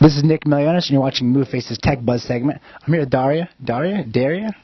This is Nick Milionis, and you're watching Move Face's Tech Buzz segment. I'm here with Darya. Darya?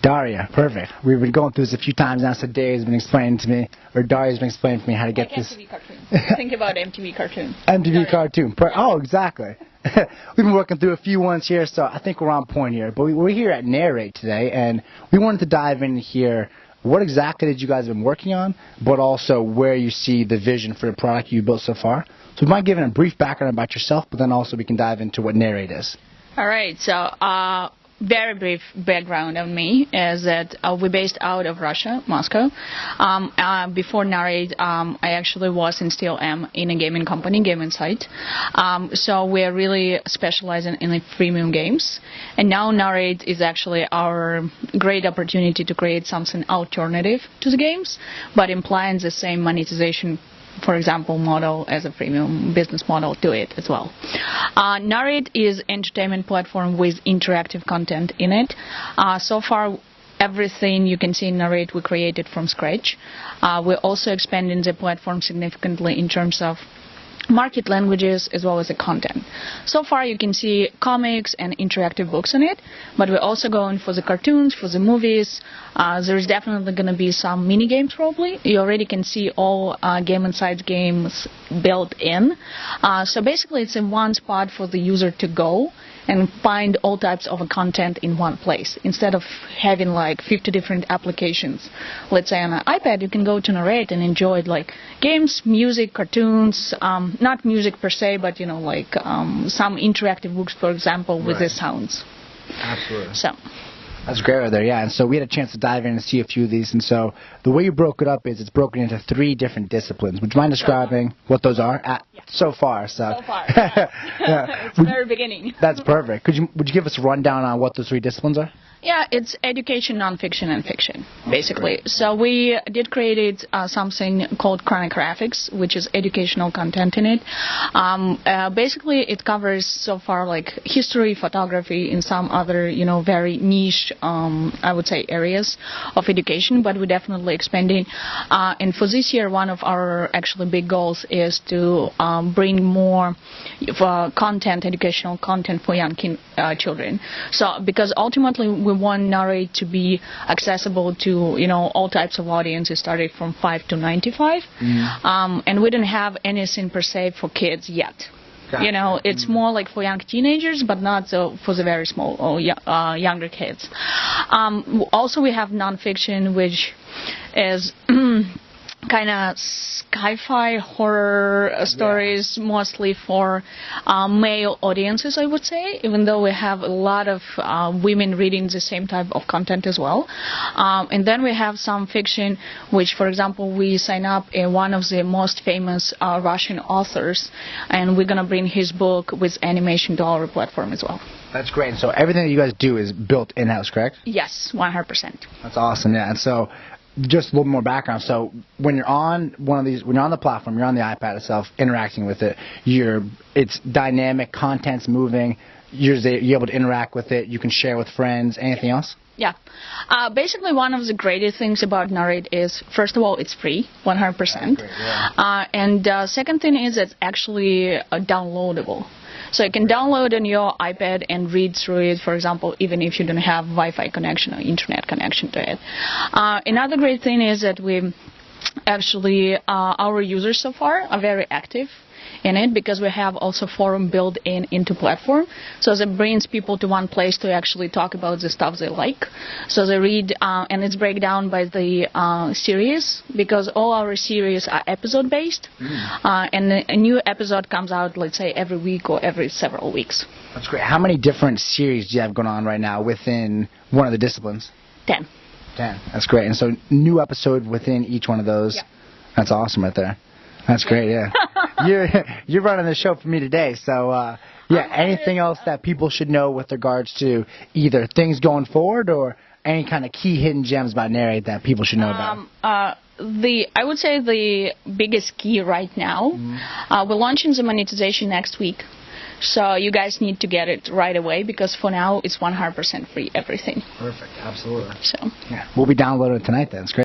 Darya, perfect. We've been going through this a few times now, so Darya's been explaining to me, or Darya's been explaining to me how to get this. MTV cartoon. Think about MTV cartoon. MTV cartoon. Oh, exactly. We've been working through a few ones here, so I think we're on point here. But we're here at NARR8 today, and we wanted to dive in here. What exactly did you guys have been working on, but also where you see the vision for the product you built so far? So we might give it a brief background about yourself, but then also we can dive into what NARR8 is. All right, so very brief background on me is that we're based out of Russia, Moscow. Before NARR8, I actually was and still am in a gaming company, gaming site. So we're really specializing in the freemium games. And now NARR8 is actually our great opportunity to create something alternative to the games, but implying the same monetization, for example, model as a freemium business model to it as well. NARR8 is an entertainment platform with interactive content in it. So far, everything you can see in NARR8 we created from scratch. We're also expanding the platform significantly in terms of market languages as well as the content. So far you can see comics and interactive books in it, but we're also going for the cartoons, for the movies. There's definitely going to be some mini games probably. You already can see all Game Inside games built in. So basically it's in one spot for the user to go and find all types of content in one place. Instead of having like 50 different applications, let's say on an iPad, you can go to NARR8 and enjoy it like games, music, cartoons, not music per se, but you know, like some interactive books, for example, with the sounds. Absolutely. So. That's great right there, yeah. And so we had a chance to dive in and see a few of these. And so the way you broke it up is it's broken into 3 different disciplines. Would you mind describing what those are so far? So far, yeah. Yeah. It's the very beginning. That's perfect. Would you give us a rundown on what those 3 disciplines are? Yeah, it's education, nonfiction, and fiction, basically. So we did create something called chronographics, which is educational content in it. Basically, it covers so far like history, photography, and some other, you know, very niche, I would say, areas of education. But we're definitely expanding. And for this year, one of our actually big goals is to bring more content, educational content for young children. So because ultimately we want NARR8 to be accessible to, you know, all types of audiences, starting from 5 to 95. And we don't have anything per se for kids yet. You know, it's more like for young teenagers, but not so for the very small or younger kids. Also, we have nonfiction, which is kind of sci-fi horror stories, mostly for male audiences, I would say, even though we have a lot of women reading the same type of content as well. And then we have some fiction, which, for example, we sign up one of the most famous Russian authors, and we're going to bring his book with animation to our platform as well. That's great. So everything that you guys do is built in-house, correct? Yes, 100%. That's awesome, yeah. And so just a little more background. So when you're on one of these, when you're on the platform, you're on the iPad itself, interacting with it, it's dynamic, content's moving, you're able to interact with it, you can share with friends. Anything else? Yeah. Basically, one of the greatest things about NARR8 is, first of all, it's free, 100%. Great, yeah. And second thing is it's actually downloadable. So you can download on your iPad and read through it, for example, even if you don't have Wi-Fi connection or internet connection to it. Another great thing is that we actually, our users so far are very active in it, because we have also forum built into platform, so that brings people to one place to actually talk about the stuff they like. So they read, and it's break down by the series, because all our series are episode based, and a new episode comes out, let's say, every week or every several weeks. That's great. How many different series do you have going on right now within one of the disciplines? 10. 10. That's great. And so new episode within each one of those. Yeah. That's awesome right there. That's great, yeah. You're running the show for me today, so yeah. Anything else that people should know with regards to either things going forward or any kind of key hidden gems about NARR8 that people should know about? I would say the biggest key right now, we're launching the monetization next week. So you guys need to get it right away, because for now it's 100% free, everything. Perfect, absolutely. So yeah, we'll be downloading it tonight then. It's great.